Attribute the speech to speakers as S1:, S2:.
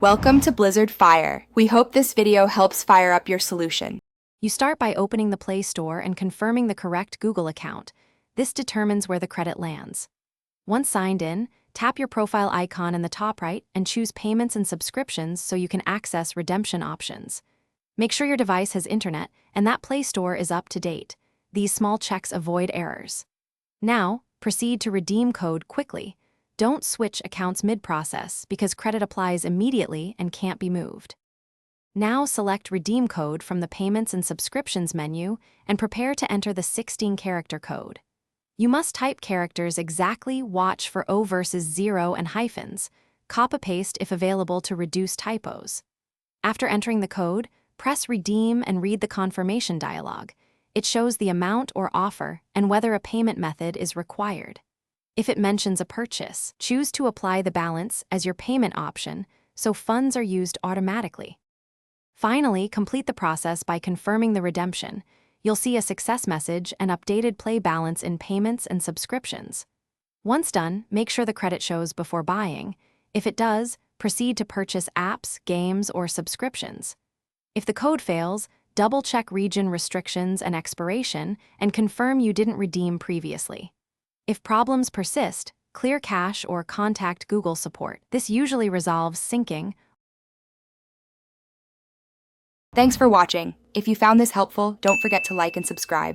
S1: Welcome to Blizzard Fire. We hope this video helps fire up your solution.
S2: You start by opening the Play Store and confirming the correct Google account. This determines where the credit lands. Once signed in, tap your profile icon in the top right and choose Payments and Subscriptions so you can access redemption options. Make sure your device has internet and that Play Store is up to date. These small checks avoid errors. Now, proceed to redeem code quickly. Don't switch accounts mid-process because credit applies immediately and can't be moved. Now select Redeem Code from the Payments and Subscriptions menu and prepare to enter the 16-character code. You must type characters exactly, watch for O versus 0 and hyphens. Copy-paste if available to reduce typos. After entering the code, press Redeem and read the confirmation dialog. It shows the amount or offer and whether a payment method is required. If it mentions a purchase, choose to apply the balance as your payment option so funds are used automatically. Finally, complete the process by confirming the redemption. You'll see a success message and updated play balance in Payments and Subscriptions. Once done, make sure the credit shows before buying. If it does, proceed to purchase apps, games, or subscriptions. If the code fails, double-check region restrictions and expiration and confirm you didn't redeem previously. If problems persist, clear cache or contact Google support. This usually resolves syncing.
S1: Thanks for watching. If you found this helpful, don't forget to like and subscribe.